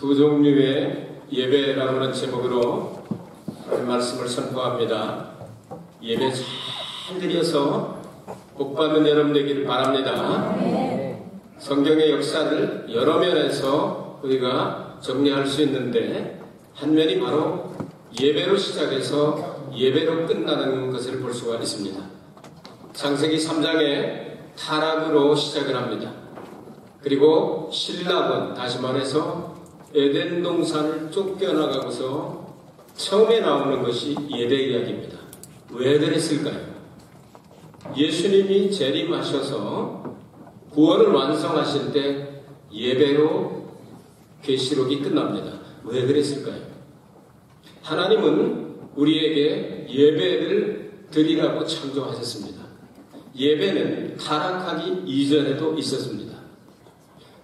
두 종류의 예배라고 하는 제목으로 말씀을 선포합니다. 예배 잘 드려서 복받는 여러분 되기를 바랍니다. 성경의 역사를 여러 면에서 우리가 정리할 수 있는데 한 면이 바로 예배로 시작해서 예배로 끝나는 것을 볼 수가 있습니다. 창세기 3장에 타락으로 시작을 합니다. 그리고 신락은 다시 말해서 에덴 동산을 쫓겨나가고서 처음에 나오는 것이 예배 이야기입니다. 왜 그랬을까요? 예수님이 재림하셔서 구원을 완성하실 때 예배로 계시록이 끝납니다. 왜 그랬을까요? 하나님은 우리에게 예배를 드리라고 창조하셨습니다. 예배는 타락하기 이전에도 있었습니다.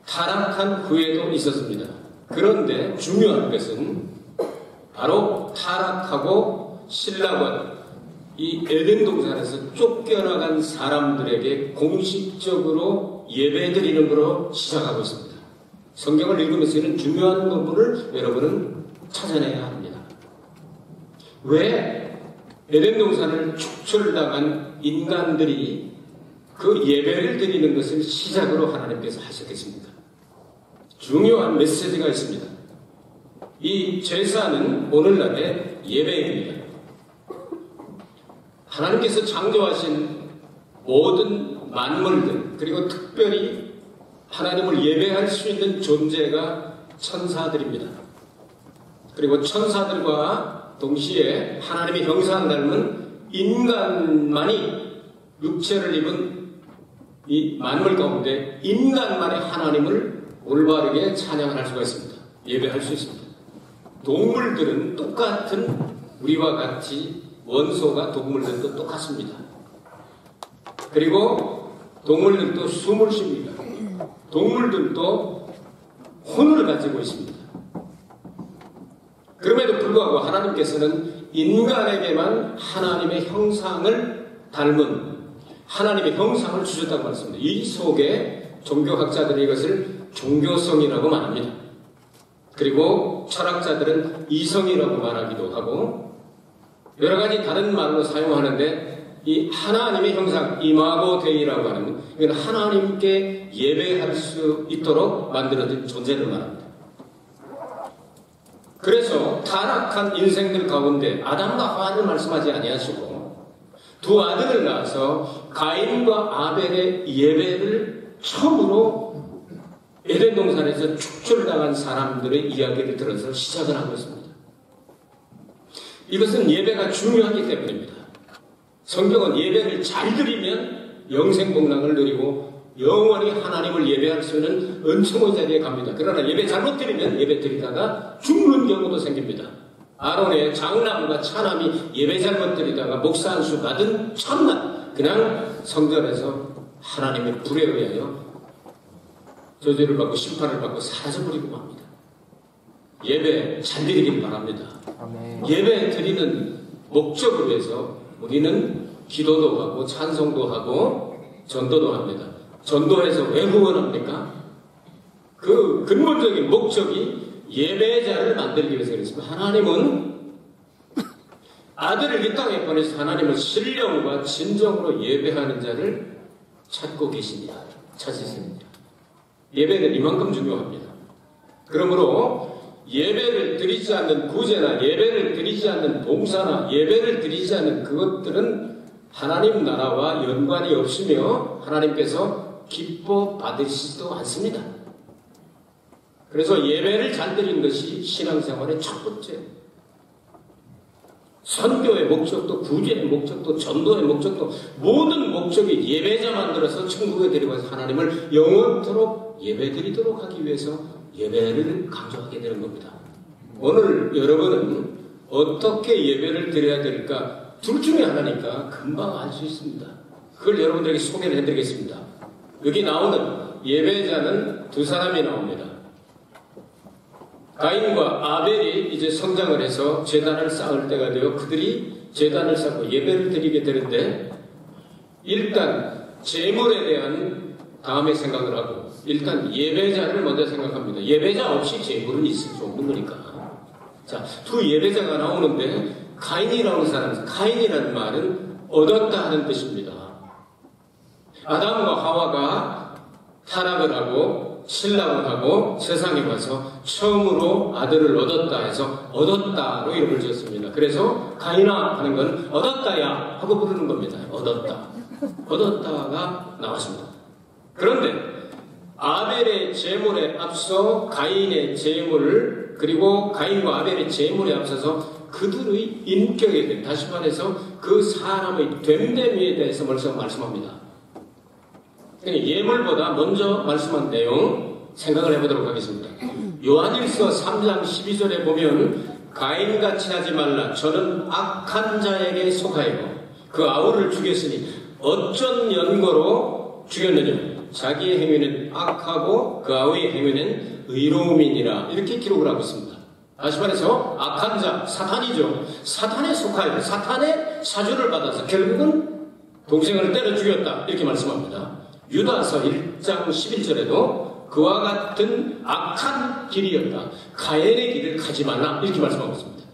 타락한 후에도 있었습니다. 그런데 중요한 것은 바로 타락하고 신락은 이 에덴 동산에서 쫓겨나간 사람들에게 공식적으로 예배드리는 것으로 시작하고 있습니다. 성경을 읽으면서 이런 중요한 부분을 여러분은 찾아내야 합니다. 왜 에덴 동산을 축출당한 인간들이 그 예배를 드리는 것을 시작으로 하나님께서 하셨겠습니까? 중요한 메시지가 있습니다. 이 제사는 오늘날의 예배입니다. 하나님께서 창조하신 모든 만물들, 그리고 특별히 하나님을 예배할 수 있는 존재가 천사들입니다. 그리고 천사들과 동시에 하나님의 형상을 닮은 인간만이 육체를 입은 이 만물 가운데 인간만이 하나님을 올바르게 찬양을 할 수가 있습니다. 예배할 수 있습니다. 동물들은 똑같은 우리와 같이 원소가 동물들도 똑같습니다. 그리고 동물들도 숨을 쉽니다. 동물들도 혼을 가지고 있습니다. 그럼에도 불구하고 하나님께서는 인간에게만 하나님의 형상을 닮은 하나님의 형상을 주셨다고 말씀합니다. 이 속에 종교학자들이 이것을 종교성이라고 말합니다. 그리고 철학자들은 이성이라고 말하기도 하고 여러 가지 다른 말로 사용하는데 이 하나님의 형상, 이마고 데이라고 하는 이건 하나님께 예배할 수 있도록 만들어진 존재를 말합니다. 그래서 타락한 인생들 가운데 아담과 하와를 말씀하지 아니하시고 두 아들을 낳아서 가인과 아벨의 예배를 처음으로 에덴 동산에서 축출당한 사람들의 이야기를 들어서 시작을 하고 있습니다. 이것은 예배가 중요하기 때문입니다. 성경은 예배를 잘 드리면 영생복락을 누리고 영원히 하나님을 예배할 수 있는 은총의 자리에 갑니다. 그러나 예배 잘못 드리면 예배 드리다가 죽는 경우도 생깁니다. 아론의 장남과 차남이 예배 잘못 드리다가 목사 한 수 받은 첫날 그냥 성전에서 하나님의 불에 의하여 저주를 받고 심판을 받고 사라져버리고 맙니다. 예배 잘 드리길 바랍니다. 아멘. 예배 드리는 목적을 위해서 우리는 기도도 하고 찬송도 하고 전도도 합니다. 전도해서 왜 후원합니까? 그 근본적인 목적이 예배자를 만들기 위해서 그렇습니다. 하나님은 아들을 이 땅에 보내서 하나님을 신령과 진정으로 예배하는 자를 찾고 계십니다. 찾으십니다. 예배는 이만큼 중요합니다. 그러므로 예배를 드리지 않는 구제나 예배를 드리지 않는 봉사나 예배를 드리지 않는 그것들은 하나님 나라와 연관이 없으며 하나님께서 기뻐 받으시지도 않습니다. 그래서 예배를 잘 드리는 것이 신앙생활의 첫 번째. 선교의 목적도 구제의 목적도 전도의 목적도 모든 목적이 예배자 만들어서 천국에 데려가서 하나님을 영원토록 예배드리도록 하기 위해서 예배를 강조하게 되는 겁니다. 오늘 여러분은 어떻게 예배를 드려야 될까? 둘 중에 하나니까 금방 알 수 있습니다. 그걸 여러분들에게 소개를 해드리겠습니다. 여기 나오는 예배자는 두 사람이 나옵니다. 가인과 아벨이 이제 성장을 해서 제단을 쌓을 때가 되어 그들이 제단을 쌓고 예배를 드리게 되는데 일단 제물에 대한 다음에 생각을 하고 일단 예배자를 먼저 생각합니다. 예배자 없이 재물은 있을 수 없는 거니까. 자, 두 예배자가 나오는데 가인이라는 사람, 가인이라는 말은 얻었다 하는 뜻입니다. 아담과 하와가 타락을 하고 신랑을 하고 세상에 와서 처음으로 아들을 얻었다 해서 얻었다로 이름을 지었습니다. 그래서 가인아 하는 건 얻었다야 하고 부르는 겁니다. 얻었다. 얻었다가 나왔습니다. 그런데 아벨의 제물에 앞서 가인의 제물을 그리고 가인과 아벨의 제물에 앞서서 그들의 인격에 대해 다시 말해서 그 사람의 됨됨이에 대해서 먼저 말씀합니다. 예물보다 먼저 말씀한 내용 생각을 해보도록 하겠습니다. 요한일서 3장 12절에 보면 가인같이 하지 말라. 저는 악한 자에게 속하여 그 아우를 죽였으니 어쩐 연고로 죽였느냐. 자기의 행위는 악하고 그 아우의 행위는 의로움이니라. 이렇게 기록을 하고 있습니다. 다시 말해서 악한 자, 사탄이죠. 사탄에 속하여 사탄의 사주를 받아서 결국은 동생을 때려 죽였다. 이렇게 말씀합니다. 유다서 1장 11절에도 그와 같은 악한 길이었다. 가인의 길을 가지 말라. 이렇게 말씀하고 있습니다.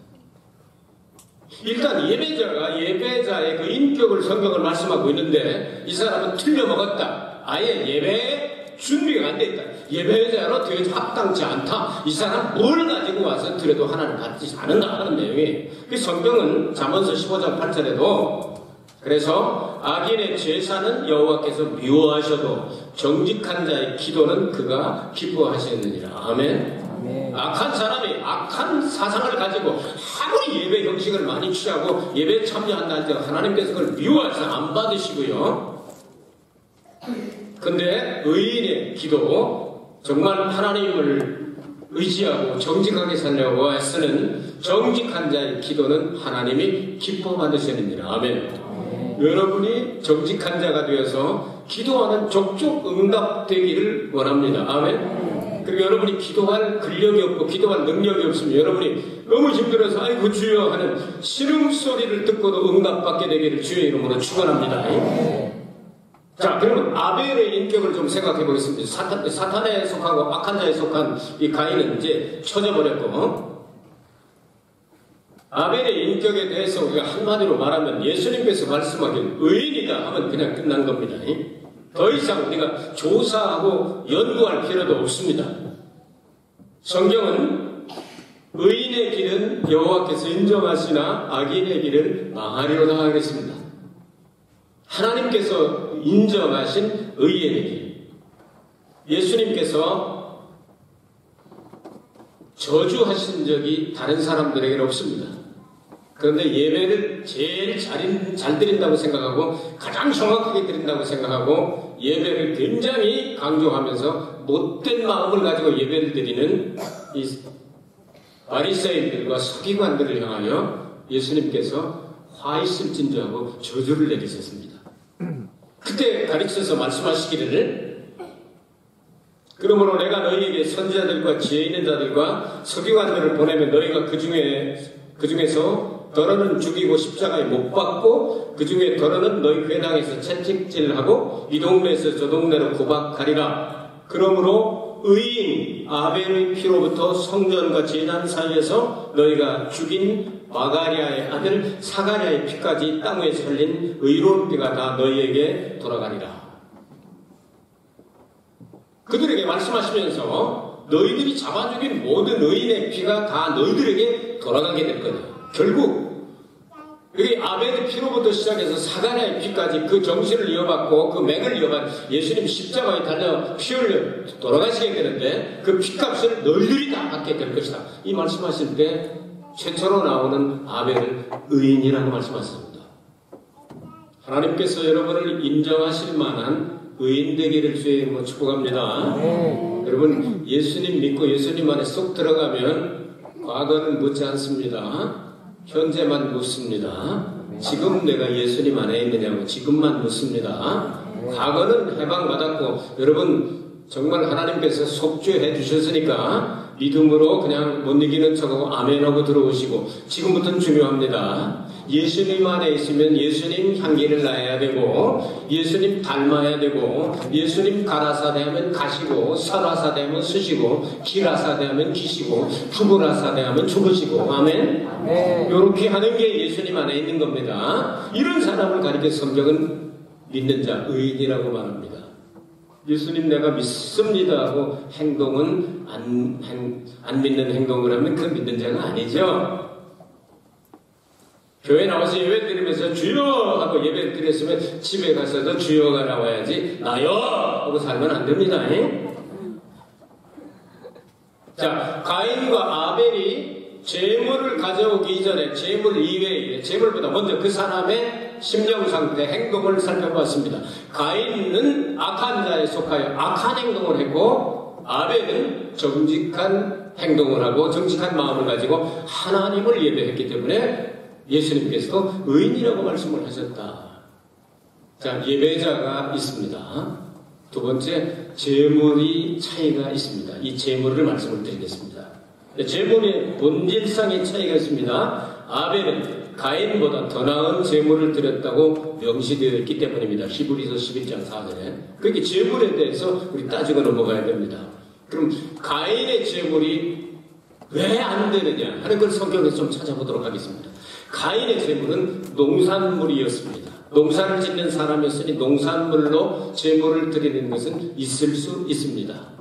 일단 예배자가 예배자의 그 인격을 성경을 말씀하고 있는데 이 사람은 틀려먹었다. 아예 예배에 준비가 안 돼 있다. 예배자로 되어 합당치 않다. 이 사람 뭘 가지고 와서 드려도 하나님 받지 않는다 하는 내용이에요. 그 성경은 잠언서 15장 8절에도 그래서 악인의 제사는 여호와께서 미워하셔도 정직한 자의 기도는 그가 기뻐하시느니라. 아멘. 악한 사람이 악한 사상을 가지고 아무리 예배 형식을 많이 취하고 예배에 참여한다 할때 하나님께서 그걸 미워해서 안 받으시고요. 근데 의인의 기도, 정말 하나님을 의지하고 정직하게 살려고 애쓰는 정직한 자의 기도는 하나님이 기뻐 받으시느니라. 아멘. 여러분이 정직한 자가 되어서 기도하는 족족 응답되기를 원합니다. 아멘. 그리고 여러분이 기도할 근력이 없고 기도할 능력이 없으면 여러분이 너무 힘들어서 아이고 주여 하는 신음소리를 듣고도 응답받게 되기를 주의 이름으로 축원합니다. 자, 그러면 아벨의 인격을 좀 생각해 보겠습니다. 사탄에 속하고 악한 자에 속한 이 가인은 이제 쳐져버렸고, 아벨의 인격에 대해서 우리가 한마디로 말하면 예수님께서 말씀하기를 의인이다 하면 그냥 끝난 겁니다. 더 이상 우리가 조사하고 연구할 필요도 없습니다. 성경은 의인의 길은 여호와께서 인정하시나 악인의 길은 망하리로다 하겠습니다. 하나님께서 인정하신 의인의 길. 예수님께서 저주하신 적이 다른 사람들에게는 없습니다. 그런데 예배를 제일 잘 드린다고 생각하고 가장 정확하게 드린다고 생각하고 예배를 굉장히 강조하면서 못된 마음을 가지고 예배를 드리는 이 바리새인들과 서기관들을 향하여 예수님께서 화 있을진저하고 저주를 내리셨습니다. 그때 가르쳐서 말씀하시기를 그러므로 내가 너희에게 선지자들과 지혜 있는 자들과 서기관들을 보내면 너희가 그 중에서 더러는 죽이고 십자가에 못 박고 그 중에 더러는 너희 회당에서 채찍질하고 이 동네에서 저 동네로 구박하리라. 그러므로 의인 아벨의 피로부터 성전과 제단 사이에서 너희가 죽인 마가리아의 아들 사가랴의 피까지 땅 위에 살린 의로운 피가 다 너희에게 돌아가리라. 그들에게 말씀하시면서 너희들이 잡아 죽인 모든 의인의 피가 다 너희들에게 돌아가게 될 거다. 결국 여기 아벨의 피로부터 시작해서 사가랴의 피까지 그 정신을 이어받고 그 맹을 이어받 예수님 십자가에 달려 피 흘려 돌아가시게 되는데 그 피값을 너희들이 다 받게 될 것이다. 이 말씀하실 때 최초로 나오는 아벨을 의인이라고 말씀하셨습니다. 하나님께서 여러분을 인정하실 만한 의인 되기를 주의 이름으로 축복합니다. 여러분 예수님 믿고 예수님 안에 쏙 들어가면 과거는 묻지 않습니다. 현재만 묻습니다. 지금 내가 예수님 안에 있느냐고 지금만 묻습니다. 과거는 해방받았고 여러분 정말 하나님께서 속죄해 주셨으니까 믿음으로 그냥 못 이기는 척하고 아멘하고 들어오시고, 지금부터는 중요합니다. 예수님 안에 있으면 예수님 향기를 나야 되고, 예수님 닮아야 되고, 예수님 가라사대 하면 가시고, 설하사대 하면 쓰시고, 기라사대 하면 기시고, 죽으라사대 하면 죽으시고, 아멘? 요렇게 하는 게 예수님 안에 있는 겁니다. 이런 사람을 가리켜 성경은 믿는 자, 의인이라고 말합니다. 예수님 내가 믿습니다 하고 행동은 안 믿는 행동을 하면 그 믿는 자가 아니죠. 교회 나와서 예배 드리면서 주여 하고 예배 드렸으면 집에 가서도 주여가 나와야지 나요 하고 살면 안 됩니다. 자, 가인과 아벨이 재물을 가져오기 이전에 재물 이외에, 재물보다 먼저 그 사람의 심령 상태, 행동을 살펴봤습니다. 가인은 악한 자에 속하여 악한 행동을 했고, 아벨은 정직한 행동을 하고 정직한 마음을 가지고 하나님을 예배했기 때문에 예수님께서도 의인이라고 말씀을 하셨다. 자, 예배자가 있습니다. 두 번째, 재물이 차이가 있습니다. 이 재물을 말씀을 드리겠습니다. 재물의 본질상의 차이가 있습니다. 아벨은 가인보다 더 나은 재물을 드렸다고 명시되어 있기 때문입니다. 히브리서 11장 4절에. 그렇게 재물에 대해서 우리 따지고 넘어가야 됩니다. 그럼 가인의 재물이 왜 안 되느냐 하는 걸 성경에서 좀 찾아보도록 하겠습니다. 가인의 재물은 농산물이었습니다. 농사를 짓는 사람이었으니 농산물로 재물을 드리는 것은 있을 수 있습니다.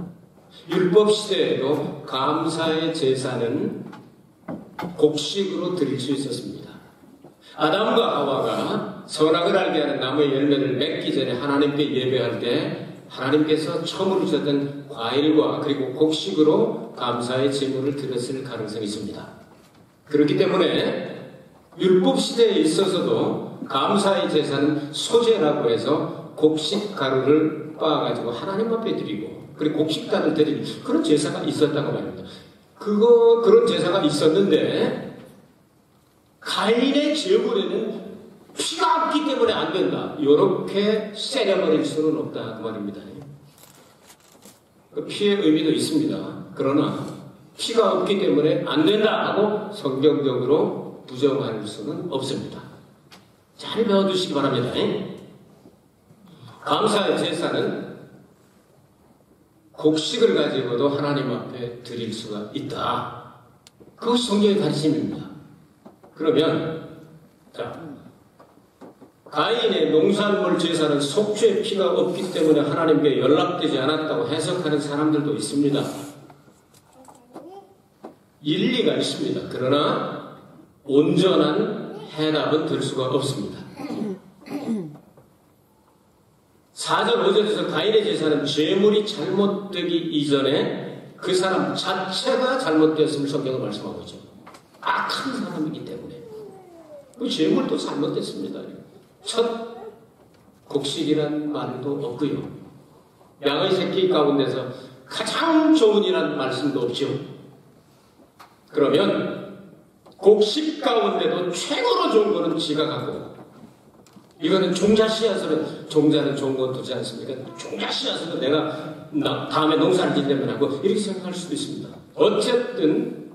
율법 시대에도 감사의 제사는 곡식으로 드릴 수 있었습니다. 아담과 하와가 선악을 알게 하는 나무의 열매를 맺기 전에 하나님께 예배할 때 하나님께서 처음으로 주셨던 과일과 그리고 곡식으로 감사의 제물을 드렸을 가능성이 있습니다. 그렇기 때문에 율법 시대에 있어서도 감사의 제사는 소제라고 해서 곡식 가루를 빻아가지고 하나님 앞에 드리고, 그리고 곡식단을 드리는 그런 제사가 있었다고 말합니다. 그런 제사가 있었는데 가인의 제물에는 피가 없기 때문에 안 된다. 이렇게 세려버릴 수는 없다 그 말입니다. 그 피의 의미도 있습니다. 그러나 피가 없기 때문에 안 된다 하고 성경적으로 부정할 수는 없습니다. 잘 배워두시기 바랍니다. 감사의 제사는 곡식을 가지고도 하나님 앞에 드릴 수가 있다. 그것이 성경의 가르침입니다. 그러면 자, 가인의 농산물 제사는 속죄의 피가 없기 때문에 하나님께 연락되지 않았다고 해석하는 사람들도 있습니다. 일리가 있습니다. 그러나 온전한 해답은 될 수가 없습니다. 4절 5절에서 가인의 제사는 재물이 잘못되기 이전에 그 사람 자체가 잘못되었음을 성경은 말씀하고 있죠. 악한 사람이기 때문에 그 재물도 잘못됐습니다. 첫 곡식이란 말도 없고요. 양의 새끼 가운데서 가장 좋은이라는 말씀도 없죠. 그러면 곡식 가운데도 최고로 좋은 거는 지가 갖고, 이거는 종자 씨앗으로, 종자는 좋은 건 두지 않습니까? 종자 씨앗으로 내가 다음에 농사를 짓려면 하고 이렇게 생각할 수도 있습니다. 어쨌든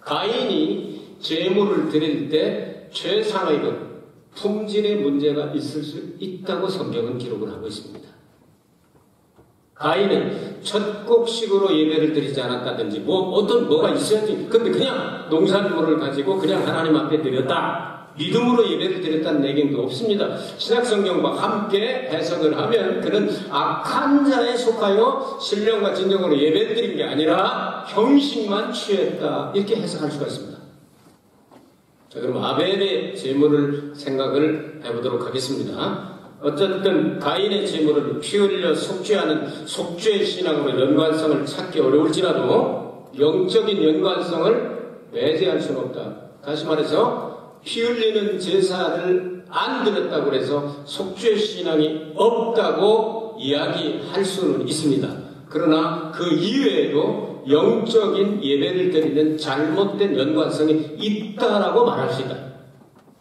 가인이 재물을 드릴 때 최상의 것, 품질의 문제가 있을 수 있다고 성경은 기록을 하고 있습니다. 가인은 첫 곡식으로 예배를 드리지 않았다든지 뭐가 있어야지, 근데 그냥 농산물을 가지고 그냥 하나님 앞에 드렸다, 믿음으로 예배를 드렸다는 내용도 없습니다. 신약성경과 함께 해석을 하면 그는 악한 자에 속하여 신령과 진정으로 예배를 드린 게 아니라 형식만 취했다, 이렇게 해석할 수가 있습니다. 자, 그럼 아벨의 제물을 생각을 해보도록 하겠습니다. 어쨌든 가인의 제물은 피 흘려 속죄하는 속죄 신앙으로 연관성을 찾기 어려울지라도 영적인 연관성을 배제할 수는 없다. 다시 말해서 피 흘리는 제사를 안 드렸다고 해서 속죄 신앙이 없다고 이야기할 수는 있습니다. 그러나 그 이외에도 영적인 예배를 드리는 잘못된 연관성이 있다라고 말할 수 있다.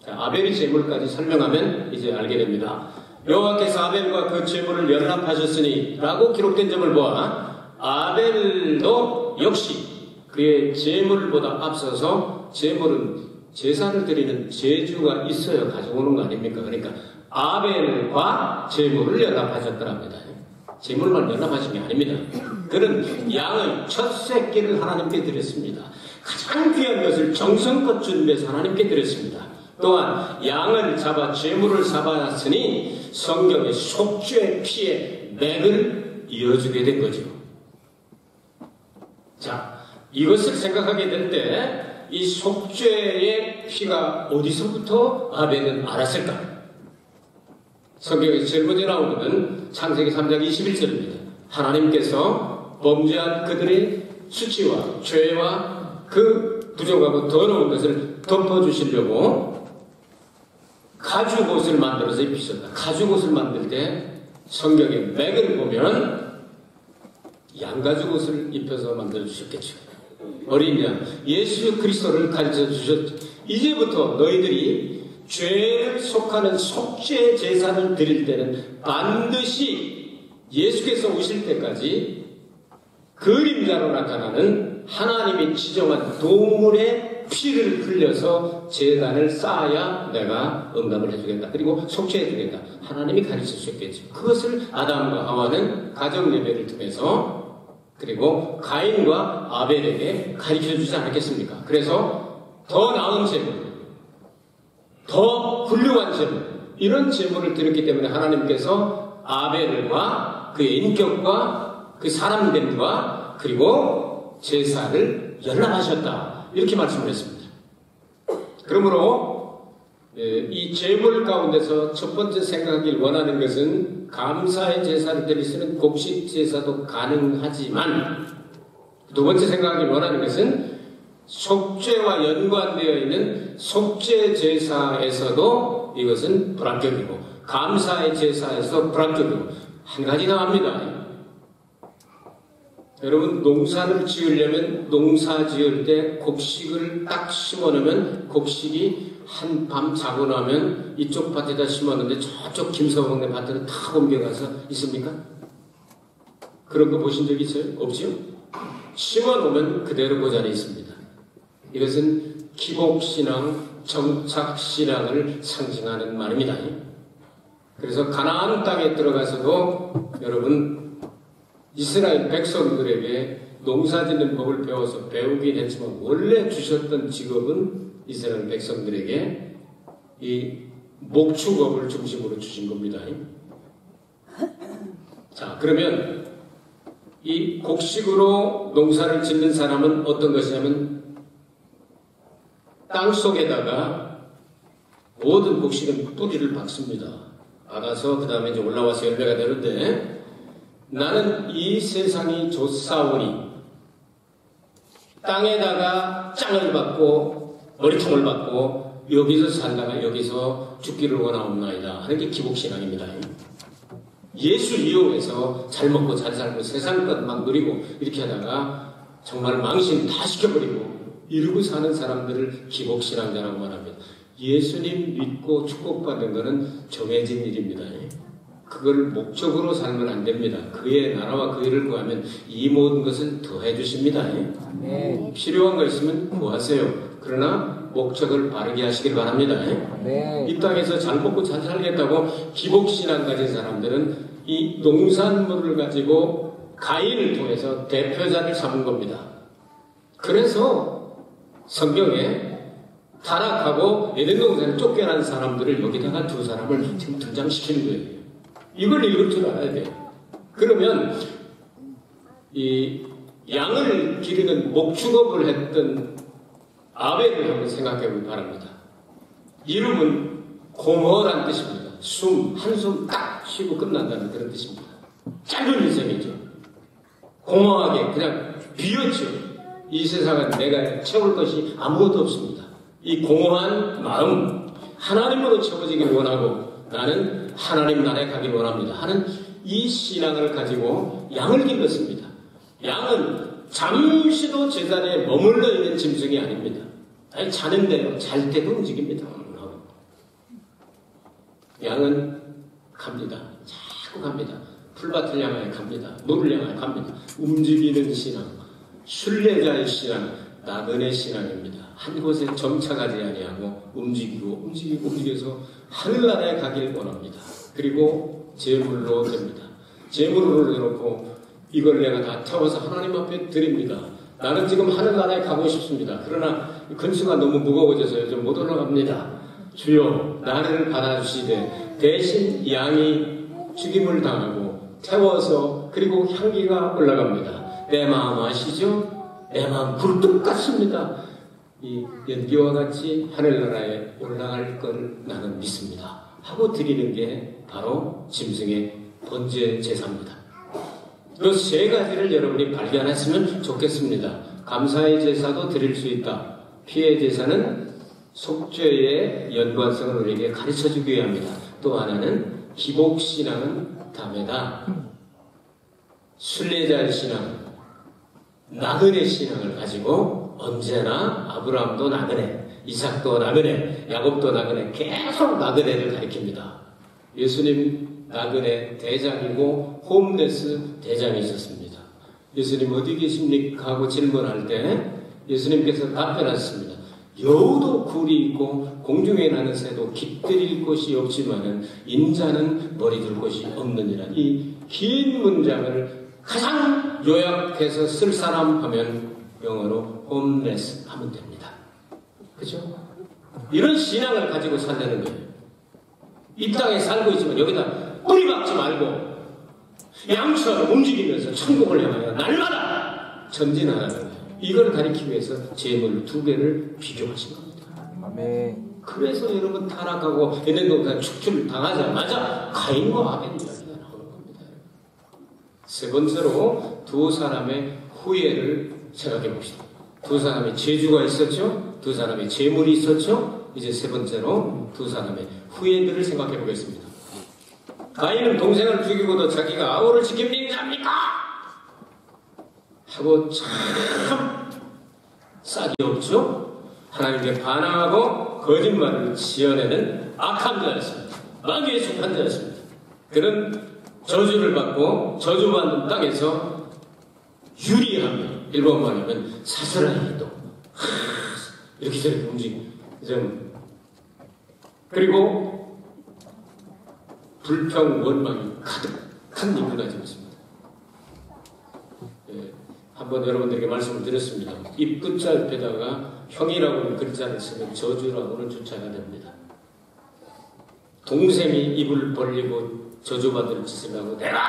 자, 아벨의 제물까지 설명하면 이제 알게 됩니다. 여호와께서 아벨과 그 제물을 연합하셨으니 라고 기록된 점을 보아 아벨도 역시 그의 제물보다 앞서서 제물은 제사를 드리는 제주가 있어야 가져오는 거 아닙니까? 그러니까 아벨과 제물을 연합하셨더랍니다. 제물만 연합하신 게 아닙니다. 그는 양의 첫 새끼를 하나님께 드렸습니다. 가장 귀한 것을 정성껏 준비해서 하나님께 드렸습니다. 또한 양을 잡아 제물을 삼았으니 성경의 속죄의 피의 맥을 이어주게 된 거죠. 자, 이것을 생각하게 될 때 이 속죄의 피가 어디서부터 아벨은 알았을까? 성경에서 제일 먼저 나오는 것은 창세기 3장 21절입니다. 하나님께서 범죄한 그들의 수치와 죄와 그 부정하고 더러운 것을 덮어주시려고 가죽옷을 만들어서 입히셨다. 가죽옷을 만들 때 성경의 맥을 보면 양가죽옷을 입혀서 만들어주셨겠죠. 어린 양 예수 그리스도를 가르쳐 주셨죠. 이제부터 너희들이 죄를 속하는 속죄 제사를 드릴 때는 반드시 예수께서 오실 때까지 그림자로 나타나는 하나님이 지정한 동물의 피를 흘려서 제단을 쌓아야 내가 응답을 해주겠다. 그리고 속죄해주겠다. 하나님이 가르쳐 주셨겠죠. 그것을 아담과 하와는 가정 예배를 통해서 그리고 가인과 아벨에게 가르쳐 주지 않았겠습니까? 그래서 더 나은 제물, 더 훌륭한 제물, 이런 제물을 드렸기 때문에 하나님께서 아벨과 그의 인격과 그 사람됨과 그리고 제사를 연합하셨다. 이렇게 말씀을 했습니다. 그러므로 이 제물 가운데서 첫 번째 생각하길 원하는 것은 감사의 제사를 드릴 수 있는 곡식 제사도 가능하지만 두 번째 생각하길 원하는 것은 속죄와 연관되어 있는 속죄 제사에서도 이것은 불합격이고 감사의 제사에서 불합격이고 한 가지 나옵니다. 여러분 농사를 지으려면 농사 지을 때 곡식을 딱 심어놓으면 곡식이 한밤 자고 나면 이쪽 밭에다 심었는데 저쪽 김서방네 밭에는 다 옮겨가서 있습니까? 그런 거 보신 적 있어요? 없죠? 심어놓으면 그대로 그 자리에 있습니다. 이것은 기복신앙, 정착신앙을 상징하는 말입니다. 그래서 가나안 땅에 들어가서도 여러분 이스라엘 백성들에게 농사짓는 법을 배워서 배우긴 했지만 원래 주셨던 직업은 이스라엘 백성들에게 이 목축업을 중심으로 주신 겁니다. 자, 그러면 이 곡식으로 농사를 짓는 사람은 어떤 것이냐면 땅 속에다가 모든 곡식은 뿌리를 박습니다. 박아서 그 다음에 이제 올라와서 열매가 되는데 나는 이 세상이 좋사오니 땅에다가 짱을 받고 머리통을 받고 여기서 살다가 여기서 죽기를 원하옵나이다 하는 게 기복신앙입니다. 예수 이용해서 잘 먹고 잘 살고 세상 것 막 누리고 이렇게 하다가 정말 망신 다 시켜버리고 이러고 사는 사람들을 기복신앙자라고 말합니다. 예수님 믿고 축복받는 것은 정해진 일입니다. 그걸 목적으로 살면 안 됩니다. 그의 나라와 그 일을 구하면 이 모든 것을 더해 주십니다. 필요한 거 있으면 구하세요. 그러나 목적을 바르게 하시길 바랍니다. 이 땅에서 잘 먹고 잘 살겠다고 기복신앙 가진 사람들은 이 농산물을 가지고 가인을 통해서 대표자를 삼은 겁니다. 그래서 성경에 타락하고 에덴 동산에 쫓겨난 사람들을 여기다가 두 사람을 지금 등장시키는 거예요. 이걸 읽을 줄 알아야 돼요. 그러면 이 양을 기르는 목축업을 했던 아벨을 한번 생각해 보기 바랍니다. 이름은 고모란 뜻입니다. 한숨 딱 쉬고 끝난다는 그런 뜻입니다. 짧은 인생이죠. 공허하게 그냥 비었죠. 이 세상은 내가 채울 것이 아무것도 없습니다. 이 공허한 마음, 하나님으로 채워지길 원하고 나는 하나님 나라에 가길 원합니다 하는 이 신앙을 가지고 양을 길렀습니다. 양은 잠시도 제자리에 머물러 있는 짐승이 아닙니다. 아니, 자는데요. 잘 때도 움직입니다. 양은 갑니다. 자꾸 갑니다. 풀밭을 향하여 갑니다. 물을 향하여 갑니다. 움직이는 신앙. 순례자의 신앙, 나그네 신앙입니다. 한 곳에 정착하지 아니하고 움직여서 하늘나라에 가길 원합니다. 그리고 제물로 됩니다. 제물을 내놓고 이걸 내가 다 태워서 하나님 앞에 드립니다. 나는 지금 하늘나라에 가고 싶습니다. 그러나 근수가 너무 무거워져서 요즘 못 올라갑니다. 주여 나를 받아주시되 대신 양이 죽임을 당하고 태워서 그리고 향기가 올라갑니다. 내 마음 아시죠? 내 마음 굴뚝 같습니다. 이 연기와 같이 하늘나라에 올라갈 걸 나는 믿습니다. 하고 드리는 게 바로 짐승의 번제 제사입니다. 이 세 가지를 여러분이 발견했으면 좋겠습니다. 감사의 제사도 드릴 수 있다. 피의 제사는 속죄의 연관성을 우리에게 가르쳐주기 위함이다. 또 하나는 기복신앙은 다메다. 순례자의 신앙, 나그네 신앙을 가지고 언제나 아브라함도 나그네, 이삭도 나그네, 야곱도 나그네, 계속 나그네를 가리킵니다. 예수님 나그네 대장이고 홈레스 대장이셨습니다. 예수님 어디 계십니까? 하고 질문할 때 예수님께서 답변하셨습니다. 여우도 굴이 있고 공중에 나는 새도 깃들일 곳이 없지만은 인자는 머리둘 곳이 없느니라. 이 긴 문장을 가장 요약해서 쓸 사람 하면 영어로 홈레스 하면 됩니다. 그죠? 이런 신앙을 가지고 살려는 거예요. 이 땅에 살고 있지만 여기다 뿌리 박지 말고 양처럼 움직이면서 천국을 향하여 날마다 전진하는 거예요. 이걸 가리키기 위해서 재물 2개를 비교하신 겁니다. 아멘. 그래서 여러분 타락하고 에덴 동산 축출 당하자마자 가인과 아벨 이야기가 나오는 겁니다. 세 번째로 두 사람의 후예를 생각해 봅시다. 두 사람의 재주가 있었죠? 두 사람의 재물이 있었죠? 이제 세 번째로 두 사람의 후예들을 생각해 보겠습니다. 가인은 동생을 죽이고도 자기가 아우를 지킵니까? 하고 참 싹이 없죠? 하나님께 반항하고 거짓말을 지어내는 악한 자였습니다. 마귀의 속한 자였습니다. 그는 저주를 받고 저주받는 땅에서 유리합니다. 일본 말하면 사스라이도 이렇게 저렇게 움직이죠. 그리고 불평 원망이 가득한 인물이 되었습니다. 예, 한번 여러분들에게 말씀을 드렸습니다. 입 끝자 옆에다가 형이라고 하는 글자를 쓰면 저주라고는 주차가 됩니다. 동생이 입을 벌리고 저주받을 짓을 하고 내가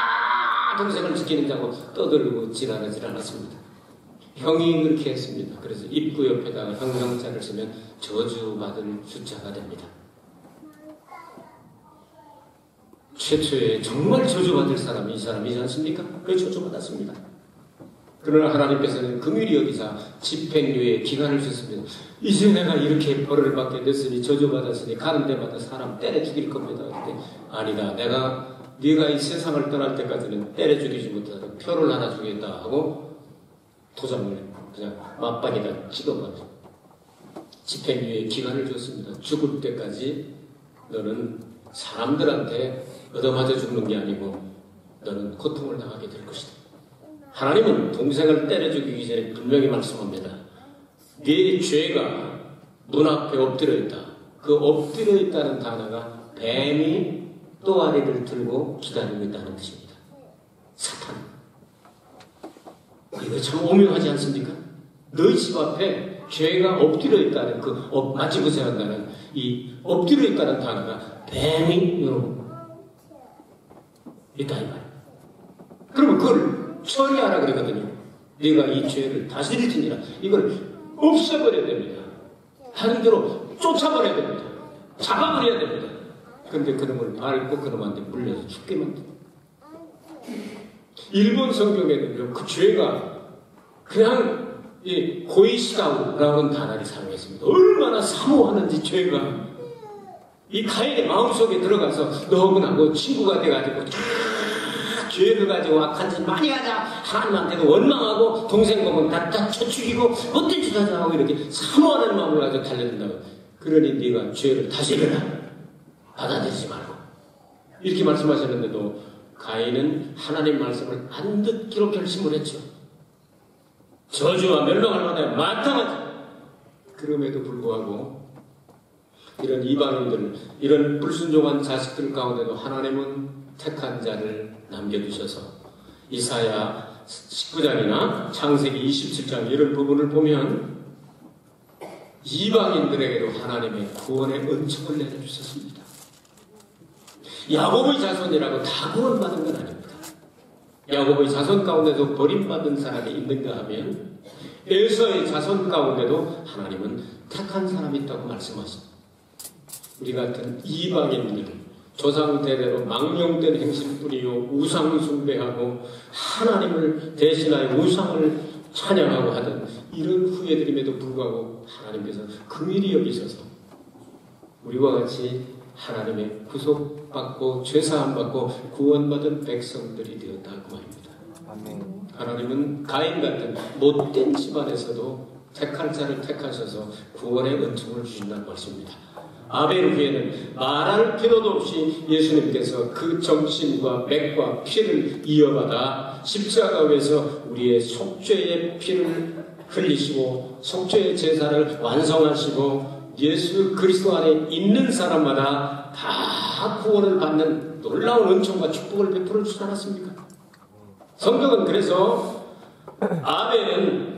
동생을 지키는 자고 떠들고 지랄하지 않았습니다. 형이 그렇게 했습니다. 그래서 입구 옆에다가 형용자를 쓰면 저주받을 주차가 됩니다. 최초에 정말 저주받을 사람이 이 사람이지 않습니까? 그 저주받았습니다. 그러나 하나님께서는 긍휼히 여기사 집행유예 기간을 주셨습니다. 이제 내가 이렇게 벌을 받게 됐으니 저주받았으니 가는 데마다 사람 때려 죽일 겁니다. 근데 아니다. 네가 이 세상을 떠날 때까지는 때려 죽이지 못하다 표를 하나 주겠다 하고 도장을 그냥 맞박에다 찍어가지고 집행유예 기간을 줬습니다. 죽을 때까지 너는 사람들한테 얻어맞아 죽는 게 아니고 너는 고통을 당하게 될 것이다. 하나님은 동생을 때려 죽이기 전에 분명히 말씀합니다. 네 죄가 문 앞에 엎드려 있다. 그 엎드려 있다는 단어가 뱀이 또아리를 들고 기다리고 있다는 뜻입니다. 사탄. 이거 참 오묘하지 않습니까? 너희 집 앞에 죄가 엎드려 있다는 마치 구세한다는 이 엎드려 있다는 단어가 뱀이 여러분 있다 이 말. 그러면 그걸 처리하라 그러거든요. 네가 이 죄를 다스릴지니라. 이걸 없애버려야 됩니다. 하는 대로 쫓아버려야 됩니다. 잡아버려야 됩니다. 그런데 그놈을 밟고 그놈한테 물려서 죽게 만듭니다. 일본 성경에는요, 그 죄가 그냥 고이시다우라는 단어를 사용했습니다. 얼마나 사모하는지 죄가 이 가인의 마음속에 들어가서 너하고 친구가 돼가지고 죄를 가지고 악한 짓 많이 하자 하나님한테도 원망하고 동생 보면 다 쳐 죽이고 못된 짓 하자 하고 이렇게 사모하는 마음을 가지고 달려든다고. 그러니 네가 죄를 다스려라. 받아들이지 말고 이렇게 말씀하셨는데도 가인은 하나님 말씀을 안 듣기로 결심을 했죠. 저주와 멸망을 받아야 마땅하지. 그럼에도 불구하고 이런 이방인들, 이런 불순종한 자식들 가운데도 하나님은 택한 자를 남겨두셔서 이사야 19장이나 창세기 27장 이런 부분을 보면 이방인들에게도 하나님의 구원의 은총을 내려주셨습니다. 야곱의 자손이라고 다 구원받은 건 아닙니다. 야곱의 자손 가운데도 버림받은 사람이 있는가 하면 에서의 자손 가운데도 하나님은 택한 사람이 있다고 말씀하십니다. 우리 같은 이방인들, 조상 대대로 망령된 행실 뿐이요 우상 숭배하고 하나님을 대신하여 우상을 찬양하고 하던 이런 후예들임에도 불구하고 하나님께서 긍휼히 여기셔서 우리와 같이 하나님의 구속받고 죄사함받고 구원받은 백성들이 되었다고 말입니다. 아멘. 하나님은 가인 같은 못된 집안에서도 택할 자를 택하셔서 구원의 은총을 주신다는 것입니다. 아벨 후에는 말할 필요도 없이 예수님께서 그 정신과 맥과 피를 이어받아 십자가 위에서 우리의 속죄의 피를 흘리시고 속죄의 제사를 완성하시고 예수 그리스도 안에 있는 사람마다 다 구원을 받는 놀라운 은총과 축복을 베풀어 주지 않았습니까? 성경은 그래서 아벨은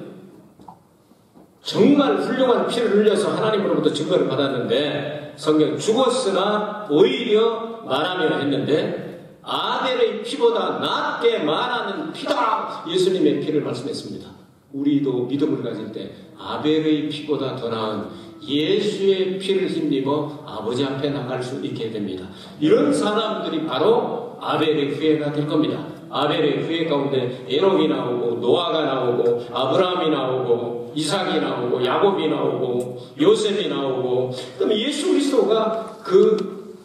정말 훌륭한 피를 흘려서 하나님으로부터 증거를 받았는데 성경 죽었으나 오히려 말하며 했는데 아벨의 피보다 낫게 말하는 피다 예수님의 피를 말씀했습니다. 우리도 믿음을 가질 때 아벨의 피보다 더 나은 예수의 피를 힘입어 아버지 앞에 나갈 수 있게 됩니다. 이런 사람들이 바로 아벨의 후예가 될 겁니다. 아벨의 후예 가운데 에녹이 나오고 노아가 나오고 아브라함이 나오고 이삭이 나오고 야곱이 나오고 요셉이 나오고 그다음에 예수 그리스도가 그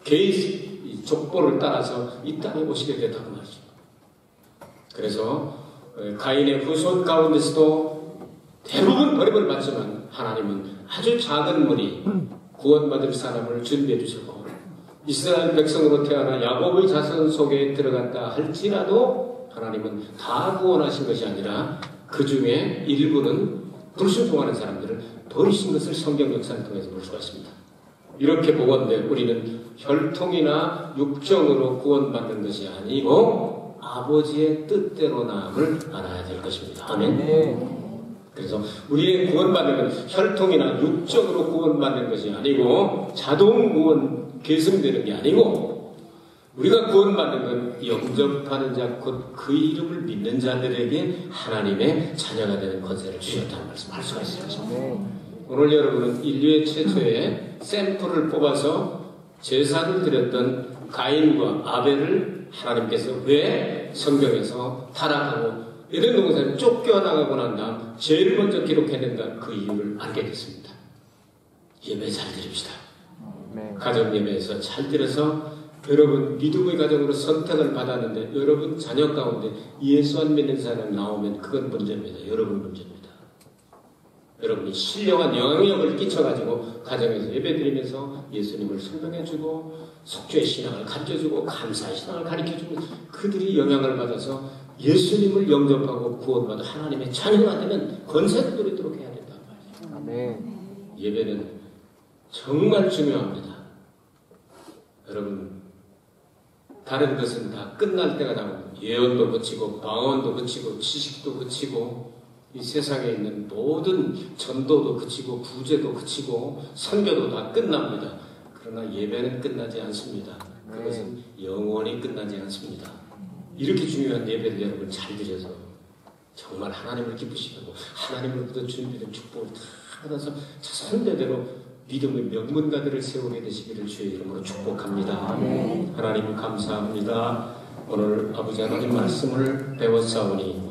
계의 족보를 따라서 이 땅에 오시게 됐다고 말이죠. 그래서 가인의 후손 가운데서도 대부분 버림을 받지만 하나님은 아주 작은 무리 구원받을 사람을 준비해 주셨고 이스라엘 백성으로 태어나 야곱의 자손 속에 들어갔다 할지라도 하나님은 다 구원하신 것이 아니라 그 중에 일부는 불순종하는 사람들을 버리신 것을 성경 역사를 통해서 볼 수가 있습니다. 이렇게 보건대 우리는 혈통이나 육정으로 구원받는 것이 아니고 아버지의 뜻대로 나음을 알아야 될 것입니다. 아멘. 그래서 우리의 구원받는 건 혈통이나 육정으로 구원받는 것이 아니고 자동 구원 계승되는 게 아니고 우리가 구원받는 건 영접하는 자 곧 그 이름을 믿는 자들에게 하나님의 자녀가 되는 권세를 주셨다는 말씀 할 수가 있습니다. 오늘 여러분은 인류의 최초의 샘플을 뽑아서 제사를 드렸던 가인과 아벨을 하나님께서 왜 성경에서 타락하고 에덴 동산에 쫓겨나가고 난 다음 제일 먼저 기록해낸다 그 이유를 알게 됐습니다. 예배 잘 드립시다. 가정 예배에서 잘 드려서 여러분 믿음의 가정으로 선택을 받았는데 여러분 자녀 가운데 예수 안 믿는 사람 나오면 그건 문제입니다. 여러분 문제입니다. 여러분이 신령한 영향력을 끼쳐가지고 가정에서 예배드리면서 예수님을 설명해주고 속죄의 신앙을 가르쳐주고 감사의 신앙을 가르쳐주면 그들이 영향을 받아서 예수님을 영접하고 구원받아 하나님의 자녀가 되는 권세를 누리도록 해야 된다는 말이죠. 아멘. 예배는 정말 중요합니다. 여러분 다른 것은 다 끝날 때가 나오고 예언도 그치고 방언도 그치고 지식도 그치고 이 세상에 있는 모든 전도도 그치고 구제도 그치고 선교도 다 끝납니다. 그러나 예배는 끝나지 않습니다. 그것은 영원히 끝나지 않습니다. 이렇게 중요한 예배를 여러분 잘 드려서 정말 하나님을 기쁘시고 하나님으로부터 준비된 축복을 다 받아서 자손대대로 믿음의 명문가들을 세우게 되시기를 주의 이름으로 축복합니다. 하나님 감사합니다. 오늘 아버지 하나님 말씀을 배웠사오니